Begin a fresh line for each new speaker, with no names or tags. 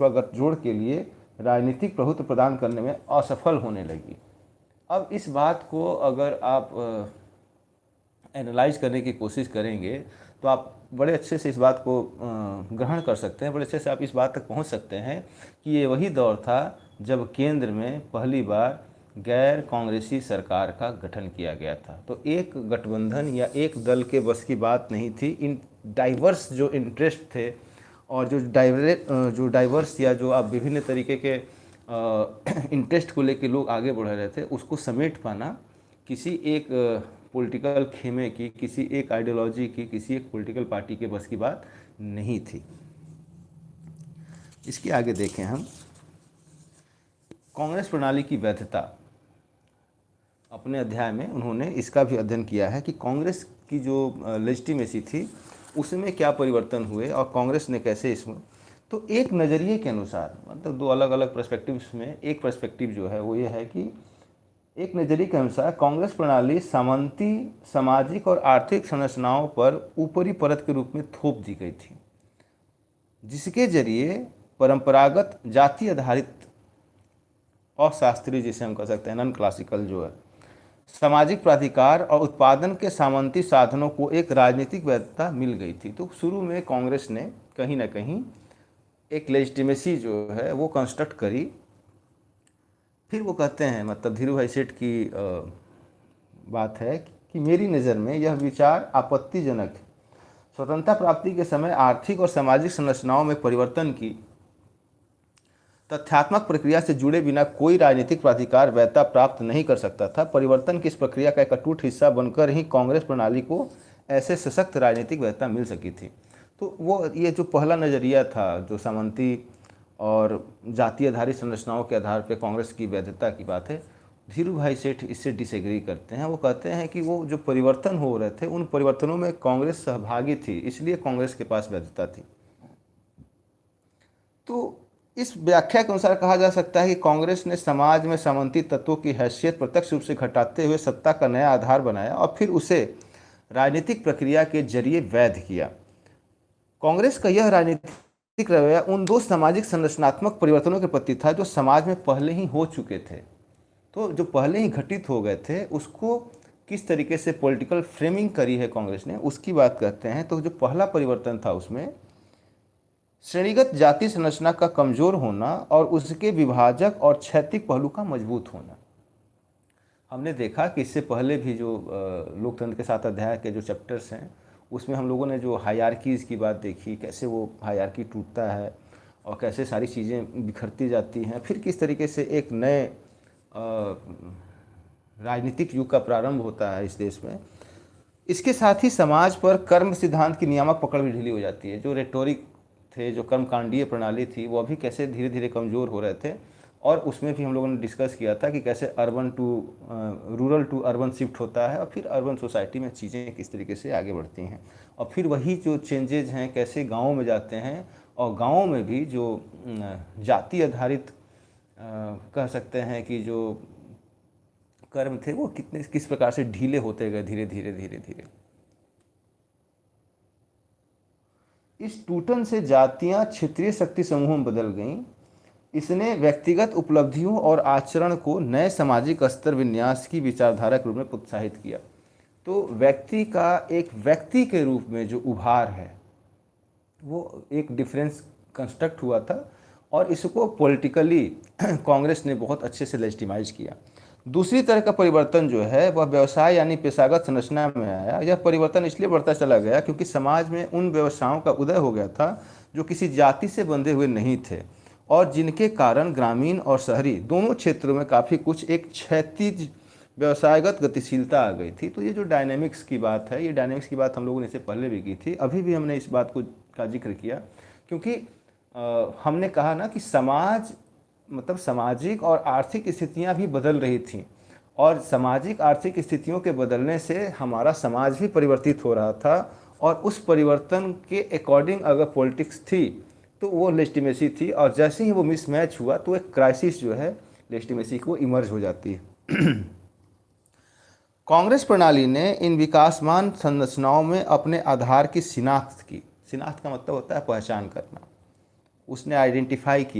गठजोड़ के लिए राजनीतिक प्रभुत्व प्रदान करने में असफल होने लगी। अब इस बात को अगर आप एनालाइज करने की कोशिश करेंगे तो आप बड़े अच्छे से इस बात को ग्रहण कर सकते हैं, बड़े अच्छे से आप इस बात तक पहुंच सकते हैं कि ये वही दौर था जब केंद्र में पहली बार गैर कांग्रेसी सरकार का गठन किया गया था। तो एक गठबंधन या एक दल के बस की बात नहीं थी। इन डाइवर्स जो इंटरेस्ट थे और जो डाइवर्स या जो आप विभिन्न तरीके के इंटरेस्ट को लेकर लोग आगे बढ़ रहे थे, उसको समेट पाना किसी एक पॉलिटिकल खेमे की, किसी एक आइडियोलॉजी की, किसी एक पॉलिटिकल पार्टी के बस की बात नहीं थी। इसके आगे देखें हम, कांग्रेस प्रणाली की वैधता। अपने अध्याय में उन्होंने इसका भी अध्ययन किया है कि कांग्रेस की जो लेजिटिमेसी थी उसमें क्या परिवर्तन हुए और कांग्रेस ने कैसे इसमें, तो एक नज़रिए के अनुसार, मतलब दो अलग अलग पर्सपेक्टिव्स में एक पर्सपेक्टिव जो है वो ये है कि एक नज़रिए के अनुसार कांग्रेस प्रणाली सामंती सामाजिक और आर्थिक संरचनाओं पर ऊपरी परत के रूप में थोप दी गई थी, जिसके जरिए परंपरागत जाति आधारित अशास्त्रीय, जिसे हम कह सकते हैं नॉन क्लासिकल, जो है सामाजिक प्राधिकार और उत्पादन के सामंती साधनों को एक राजनीतिक वैधता मिल गई थी। तो शुरू में कांग्रेस ने कहीं ना कहीं एक लेजिटिमेसी जो है वो कंस्ट्रक्ट करी। फिर वो कहते हैं, मतलब धीरू भाई सेठ की बात है कि मेरी नज़र में यह विचार आपत्तिजनक है। स्वतंत्रता प्राप्ति के समय आर्थिक और सामाजिक संरचनाओं में परिवर्तन की तथ्यात्मक प्रक्रिया से जुड़े बिना कोई राजनीतिक प्राधिकार वैधता प्राप्त नहीं कर सकता था। परिवर्तन की इस प्रक्रिया का एक अटूट हिस्सा बनकर ही कांग्रेस प्रणाली को ऐसे सशक्त राजनीतिक वैधता मिल सकी थी। तो वो ये जो पहला नज़रिया था, जो सामंती और जाति आधारित संरचनाओं के आधार पर कांग्रेस की वैधता की बात है, धीरू भाई सेठ इससे डिसएग्री करते हैं। वो कहते हैं कि वो जो परिवर्तन हो रहे थे उन परिवर्तनों में कांग्रेस सहभागी थी, इसलिए कांग्रेस के पास वैधता थी। तो इस व्याख्या के अनुसार कहा जा सकता है कि कांग्रेस ने समाज में सामंती तत्वों की हैसियत प्रत्यक्ष रूप से घटाते हुए सत्ता का नया आधार बनाया और फिर उसे राजनीतिक प्रक्रिया के जरिए वैध किया। कांग्रेस का यह राजनीतिक रवैया उन दो सामाजिक संरचनात्मक परिवर्तनों के प्रति था जो समाज में पहले ही हो चुके थे। तो जो पहले ही घटित हो गए थे उसको किस तरीके से पॉलिटिकल फ्रेमिंग करी है कांग्रेस ने, उसकी बात करते हैं। तो जो पहला परिवर्तन था उसमें श्रेणीगत जाति संरचना का कमजोर होना और उसके विभाजक और क्षैतिक पहलू का मजबूत होना। हमने देखा कि इससे पहले भी जो लोकतंत्र के साथ अध्याय के जो चैप्टर्स हैं उसमें हम लोगों ने जो हायरार्कीज़ की बात देखी, कैसे वो हायरार्की टूटता है और कैसे सारी चीज़ें बिखरती जाती हैं, फिर किस तरीके से एक नए राजनीतिक युग का प्रारंभ होता है इस देश में। इसके साथ ही समाज पर कर्म सिद्धांत की नियामक पकड़ भी ढीली हो जाती है। जो रेटोरिक थे, जो कर्मकांडीय प्रणाली थी, वो अभी कैसे धीरे धीरे कमज़ोर हो रहे थे। और उसमें भी हम लोगों ने डिस्कस किया था कि कैसे रूरल टू अर्बन शिफ्ट होता है और फिर अर्बन सोसाइटी में चीज़ें किस तरीके से आगे बढ़ती हैं और फिर वही जो चेंजेज हैं कैसे गाँवों में जाते हैं और गाँवों में भी जो जाति आधारित कह सकते हैं कि जो कर्म थे वो किस प्रकार से ढीले होते गए धीरे धीरे धीरे धीरे। इस टूटन से जातियां क्षेत्रीय शक्ति समूहों में बदल गईं। इसने व्यक्तिगत उपलब्धियों और आचरण को नए सामाजिक स्तर विन्यास की विचारधारा के रूप में प्रोत्साहित किया। तो व्यक्ति का एक व्यक्ति के रूप में जो उभार है वो एक डिफरेंस कंस्ट्रक्ट हुआ था और इसको पॉलिटिकली कांग्रेस ने बहुत अच्छे से लेजिटिमाइज किया। दूसरी तरह का परिवर्तन जो है वह व्यवसाय यानी पेशागत संरचना में आया। यह परिवर्तन इसलिए बढ़ता चला गया क्योंकि समाज में उन व्यवसायों का उदय हो गया था जो किसी जाति से बंधे हुए नहीं थे और जिनके कारण ग्रामीण और शहरी दोनों क्षेत्रों में काफ़ी कुछ एक क्षैतिज व्यवसायगत गतिशीलता आ गई थी। तो ये जो डायनेमिक्स की बात है, ये डायनेमिक्स की बात हम लोगों ने इससे पहले भी की थी, अभी भी हमने इस बात का जिक्र किया क्योंकि हमने कहा ना कि समाज मतलब सामाजिक और आर्थिक स्थितियां भी बदल रही थीं और सामाजिक आर्थिक स्थितियों के बदलने से हमारा समाज भी परिवर्तित हो रहा था और उस परिवर्तन के अकॉर्डिंग अगर पॉलिटिक्स थी तो वो लेजिटिमेसी थी और जैसे ही वो मिसमैच हुआ तो एक क्राइसिस जो है लेजिटिमेसी को इमर्ज हो जाती है। कांग्रेस प्रणाली ने इन विकासमान संरचनाओं में अपने आधार की शिनाख्त की। शिनाख्त का मतलब होता है पहचान करना। उसने आइडेंटिफाई किया।